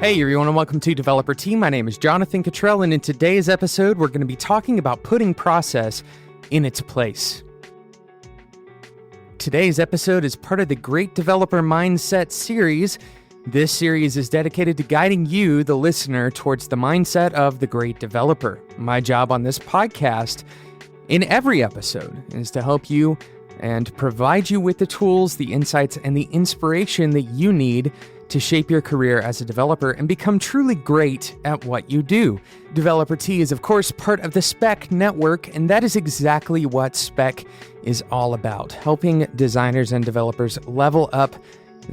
Hey everyone, and welcome to Developer T. My name is Jonathan Cottrell, and in today's episode, we're going to be talking about putting process in its place. Today's episode is part of the Great Developer Mindset series. This series is dedicated to guiding you, the listener, towards the mindset of the great developer. My job on this podcast, in every episode, is to help you and provide you with the tools, the insights, and the inspiration that you need to shape your career as a developer and become truly great at what you do. Developer T is, of course, part of the Spec Network, and that is exactly what Spec is all about, helping designers and developers level up.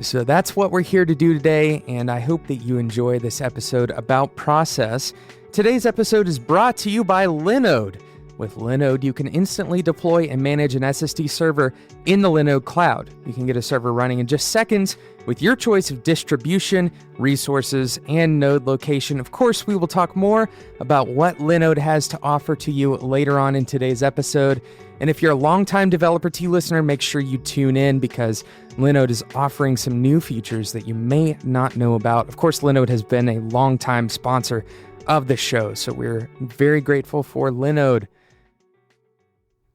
So that's what we're here to do today, and I hope that you enjoy this episode about process. Today's episode is brought to you by Linode. With Linode, you can instantly deploy and manage an SSD server in the Linode cloud. You can get a server running in just seconds with your choice of distribution, resources, and node location. Of course, we will talk more about what Linode has to offer to you later on in today's episode. And if you're a longtime Developer T listener, make sure you tune in because Linode is offering some new features that you may not know about. Of course, Linode has been a longtime sponsor of the show, so we're very grateful for Linode.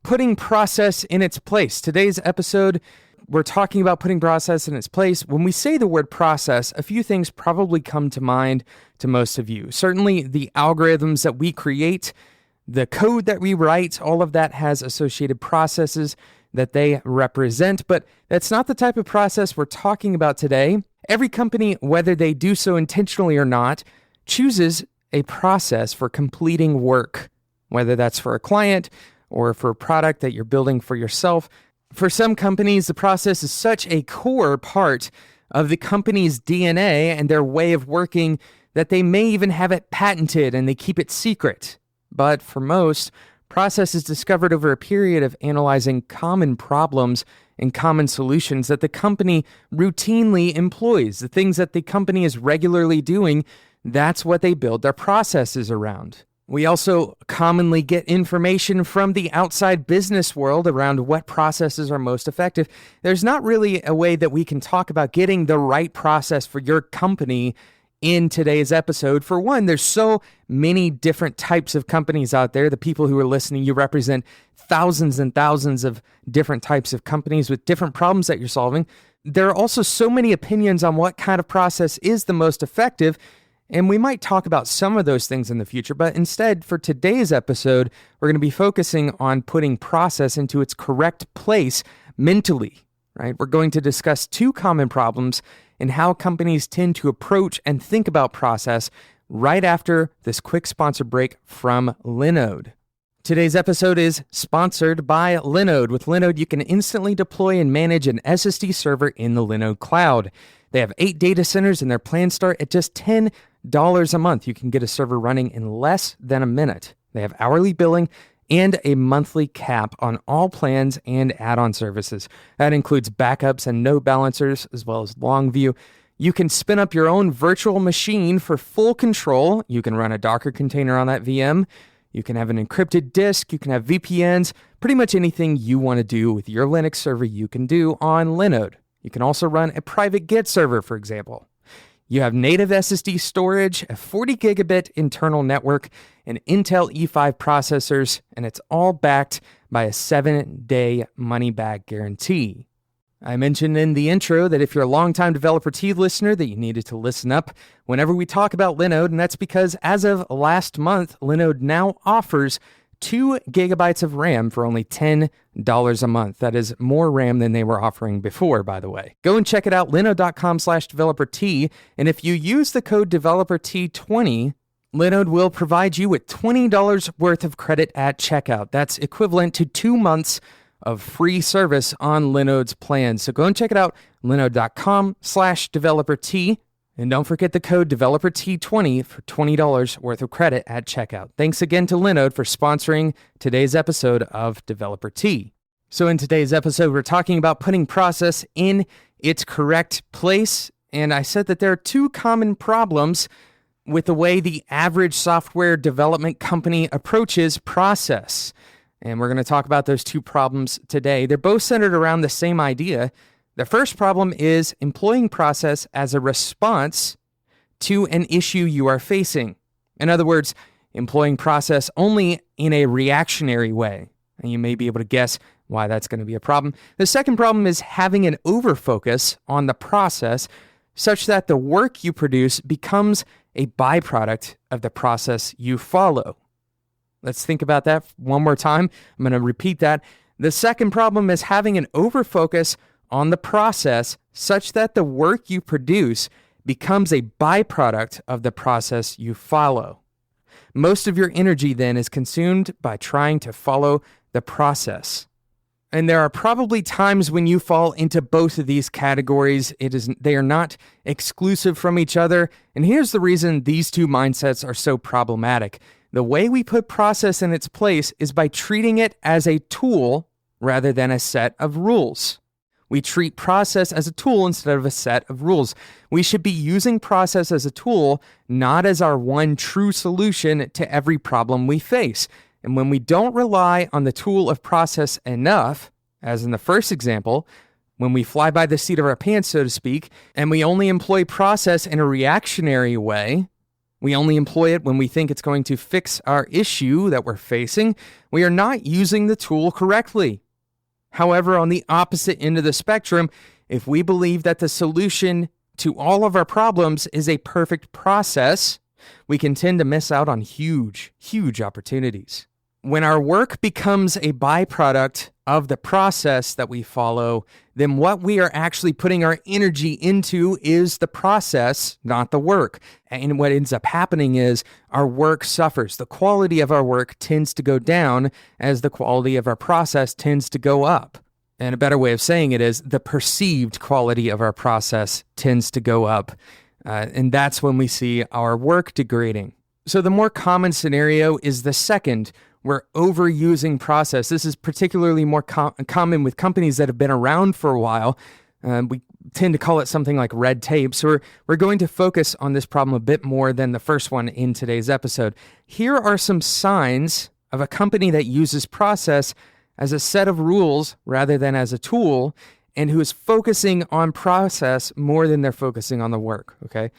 Putting process in its place. Today's episode, we're talking about putting process in its place. When we say the word process, a few things probably come to mind to most of you. Certainly the algorithms that we create, the code that we write, all of that has associated processes that they represent, but that's not the type of process we're talking about today. Every company, whether they do so intentionally or not, chooses a process for completing work, whether that's for a client or for a product that you're building for yourself. For some companies, the process is such a core part of the company's DNA and their way of working that they may even have it patented and they keep it secret. But for most, process is discovered over a period of analyzing common problems and common solutions that the company routinely employs. The things that the company is regularly doing, that's what they build their processes around. We also commonly get information from the outside business world around what processes are most effective. There's not really a way that we can talk about getting the right process for your company in today's episode. For one, there's so many different types of companies out there. The people who are listening, you represent thousands and thousands of different types of companies with different problems that you're solving. There are also so many opinions on what kind of process is the most effective. And we might talk about some of those things in the future, but instead, for today's episode, we're going to be focusing on putting process into its correct place mentally, right? We're going to discuss two common problems and how companies tend to approach and think about process right after this quick sponsor break from Linode. Today's episode is sponsored by Linode. With Linode, you can instantly deploy and manage an SSD server in the Linode cloud. They have 8 data centers and their plans start at just $10 a month. You can get a server running in less than a minute. They have hourly billing and a monthly cap on all plans and add-on services. That includes backups and load balancers, as well as Longview. You can spin up your own virtual machine for full control. You can run a Docker container on that VM. You can have an encrypted disk. You can have VPNs. Pretty much anything you want to do with your Linux server, you can do on Linode. You can also run a private Git server, for example. You have native SSD storage, a 40 gigabit internal network, and Intel E5 processors, and it's all backed by a 7-day money-back guarantee. I mentioned in the intro that if you're a longtime Developer T listener that you needed to listen up whenever we talk about Linode, and that's because as of last month, Linode now offers 2 gigabytes of RAM for only $10 a month. That is more RAM than they were offering before, by the way. Go and check it out, linode.com/developer-T. And if you use the code developer-T20, Linode will provide you with $20 worth of credit at checkout. That's equivalent to 2 months of free service on Linode's plans. So go and check it out, linode.com/developer-T. And don't forget the code DeveloperT20 for $20 worth of credit at checkout. Thanks again to Linode for sponsoring today's episode of Developer T. So in today's episode, we're talking about putting process in its correct place. And I said that there are two common problems with the way the average software development company approaches process. And we're going to talk about those two problems today. They're both centered around the same idea. The first problem is employing process as a response to an issue you are facing. In other words, employing process only in a reactionary way. And you may be able to guess why that's going to be a problem. The second problem is having an overfocus on the process such that the work you produce becomes a byproduct of the process you follow. Let's think about that one more time. I'm going to repeat that. The second problem is having an overfocus on the process such that the work you produce becomes a byproduct of the process you follow. Most of your energy then is consumed by trying to follow the process. And there are probably times when you fall into both of these categories. They are not exclusive from each other. And here's the reason these two mindsets are so problematic. The way we put process in its place is by treating it as a tool rather than a set of rules. We treat process as a tool instead of a set of rules. We should be using process as a tool, not as our one true solution to every problem we face. And when we don't rely on the tool of process enough, as in the first example, when we fly by the seat of our pants, so to speak, and we only employ process in a reactionary way, we only employ it when we think it's going to fix our issue that we're facing, we are not using the tool correctly. However, on the opposite end of the spectrum, if we believe that the solution to all of our problems is a perfect process, we can tend to miss out on huge, huge opportunities. When our work becomes a byproduct of the process that we follow, then what we are actually putting our energy into is the process, not the work. And what ends up happening is our work suffers. The quality of our work tends to go down as the quality of our process tends to go up. And a better way of saying it is the perceived quality of our process tends to go up. And that's when we see our work degrading. So the more common scenario is the second. We're overusing process. This is particularly more common with companies that have been around for a while. We tend to call it something like red tape. So we're going to focus on this problem a bit more than the first one in today's episode. Here are some signs of a company that uses process as a set of rules rather than as a tool, and who is focusing on process more than they're focusing on the work, okay?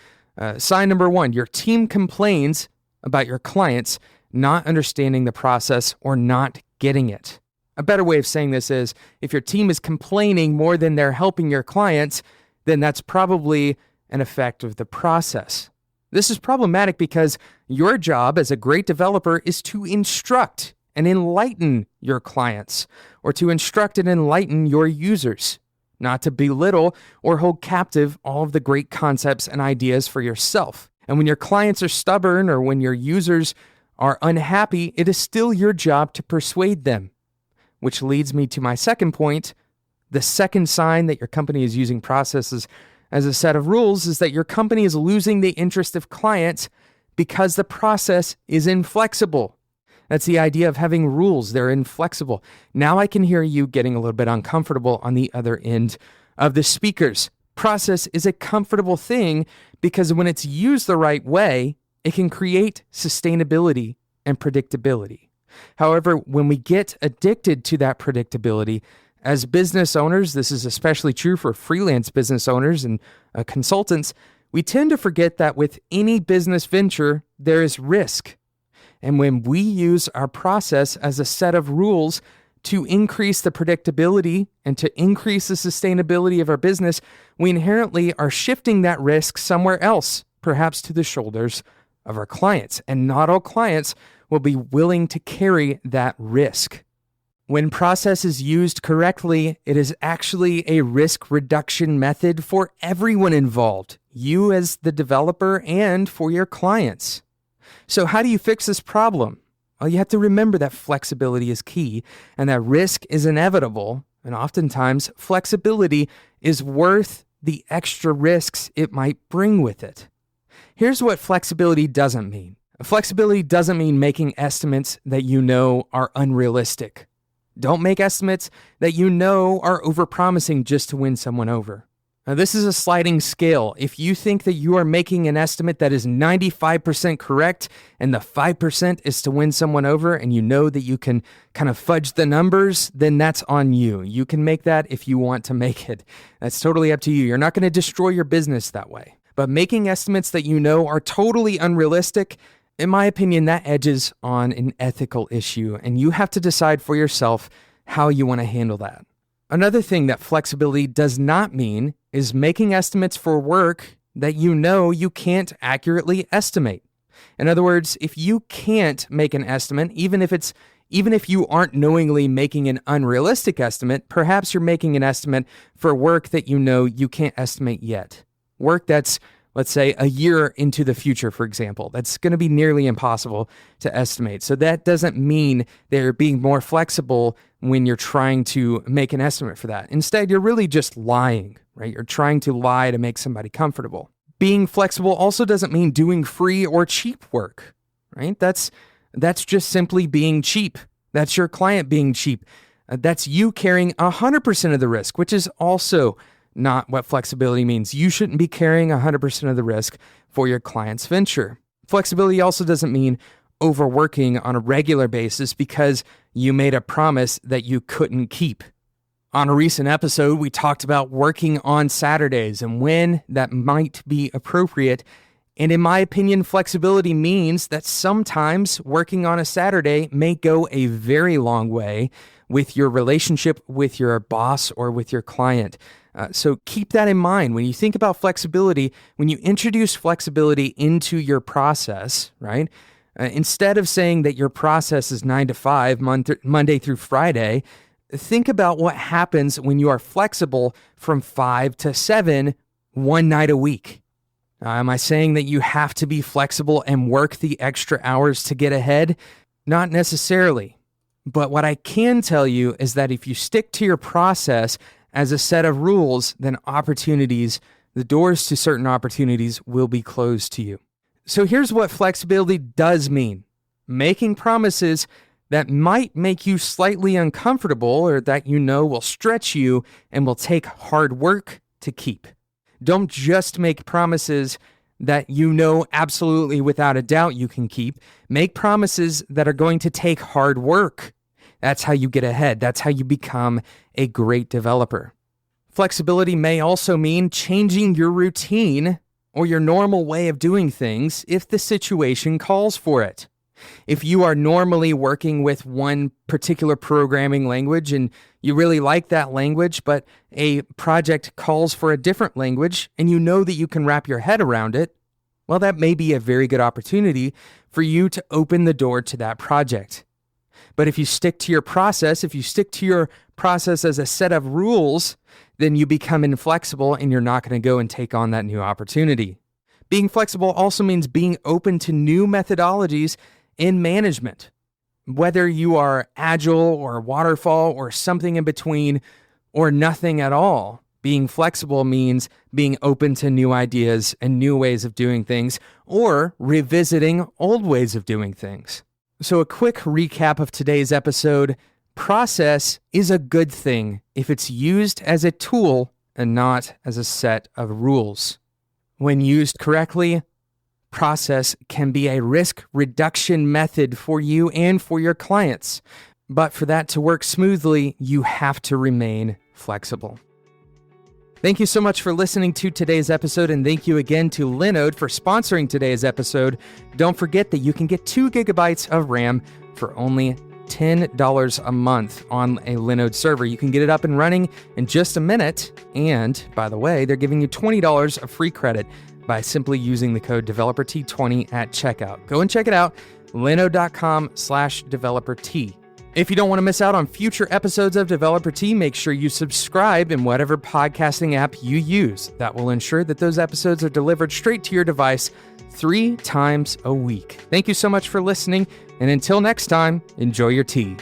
Sign number one, your team complains about your clients not understanding the process or not getting it. A better way of saying this is, if your team is complaining more than they're helping your clients, then that's probably an effect of the process. This is problematic because your job as a great developer is to instruct and enlighten your clients, or to instruct and enlighten your users, not to belittle or hold captive all of the great concepts and ideas for yourself. And when your clients are stubborn or when your users are unhappy, it is still your job to persuade them. Which leads me to my second point. The second sign that your company is using processes as a set of rules is that your company is losing the interest of clients because the process is inflexible. That's the idea of having rules. They're inflexible. Now I can hear you getting a little bit uncomfortable on the other end of the speakers. Process is a comfortable thing because when it's used the right way, it can create sustainability and predictability. However, when we get addicted to that predictability, as business owners, this is especially true for freelance business owners and consultants, we tend to forget that with any business venture, there is risk. And when we use our process as a set of rules to increase the predictability and to increase the sustainability of our business, we inherently are shifting that risk somewhere else, perhaps to the shoulders of our clients. And not all clients will be willing to carry that risk. When process is used correctly, it is actually a risk reduction method for everyone involved, you as the developer and for your clients. So how do you fix this problem? Well, you have to remember that flexibility is key and that risk is inevitable. And oftentimes, flexibility is worth the extra risks it might bring with it. Here's what flexibility doesn't mean. Flexibility doesn't mean making estimates that you know are unrealistic. Don't make estimates that you know are overpromising just to win someone over. Now, this is a sliding scale. If you think that you are making an estimate that is 95% correct and the 5% is to win someone over and you know that you can kind of fudge the numbers, then that's on you. You can make that if you want to make it. That's totally up to you. You're not going to destroy your business that way. But making estimates that you know are totally unrealistic, in my opinion, that edges on an ethical issue, and you have to decide for yourself how you want to handle that. Another thing that flexibility does not mean is making estimates for work that you know you can't accurately estimate. In other words, if you can't make an estimate, even if you aren't knowingly making an unrealistic estimate, perhaps you're making an estimate for work that you know you can't estimate yet. Work that's, let's say, a year into the future, for example. That's going to be nearly impossible to estimate. So that doesn't mean they're being more flexible when you're trying to make an estimate for that. Instead, you're really just lying, right? You're trying to lie to make somebody comfortable. Being flexible also doesn't mean doing free or cheap work, right? That's just simply being cheap. That's your client being cheap. That's you carrying 100% of the risk, which is also not what flexibility means. You shouldn't be carrying 100% of the risk for your client's venture. Flexibility also doesn't mean overworking on a regular basis because you made a promise that you couldn't keep. On a recent episode, we talked about working on Saturdays and when that might be appropriate. And in my opinion, flexibility means that sometimes working on a Saturday may go a very long way with your relationship with your boss or with your client. So keep that in mind. When you think about flexibility, when you introduce flexibility into your process, right? Instead of saying that your process is 9 to 5, Monday through Friday, think about what happens when you are flexible from 5 to 7, one night a week. Am I saying that you have to be flexible and work the extra hours to get ahead? Not necessarily. But what I can tell you is that if you stick to your process as a set of rules, then the doors to certain opportunities will be closed to you. So here's what flexibility does mean. Making promises that might make you slightly uncomfortable or that you know will stretch you and will take hard work to keep. Don't just make promises that you know absolutely without a doubt you can keep. Make promises that are going to take hard work. That's how you get ahead. That's how you become a great developer. Flexibility may also mean changing your routine or your normal way of doing things if the situation calls for it. If you are normally working with one particular programming language and you really like that language, but a project calls for a different language and you know that you can wrap your head around it, well, that may be a very good opportunity for you to open the door to that project. But if you stick to your process, as a set of rules, then you become inflexible and you're not going to go and take on that new opportunity. Being flexible also means being open to new methodologies in management. Whether you are agile or waterfall or something in between or nothing at all, being flexible means being open to new ideas and new ways of doing things or revisiting old ways of doing things. So a quick recap of today's episode. Process is a good thing if it's used as a tool and not as a set of rules. When used correctly, process can be a risk reduction method for you and for your clients. But for that to work smoothly, you have to remain flexible. Thank you so much for listening to today's episode, and thank you again to Linode for sponsoring today's episode. Don't forget that you can get 2 gigabytes of RAM for only $10 a month on a Linode server. You can get it up and running in just a minute. And by the way, they're giving you $20 of free credit by simply using the code DeveloperT20 at checkout. Go and check it out, linode.com/DeveloperT. If you don't want to miss out on future episodes of Developer T, make sure you subscribe in whatever podcasting app you use. That will ensure that those episodes are delivered straight to your device 3 times a week. Thank you so much for listening, and until next time, enjoy your tea.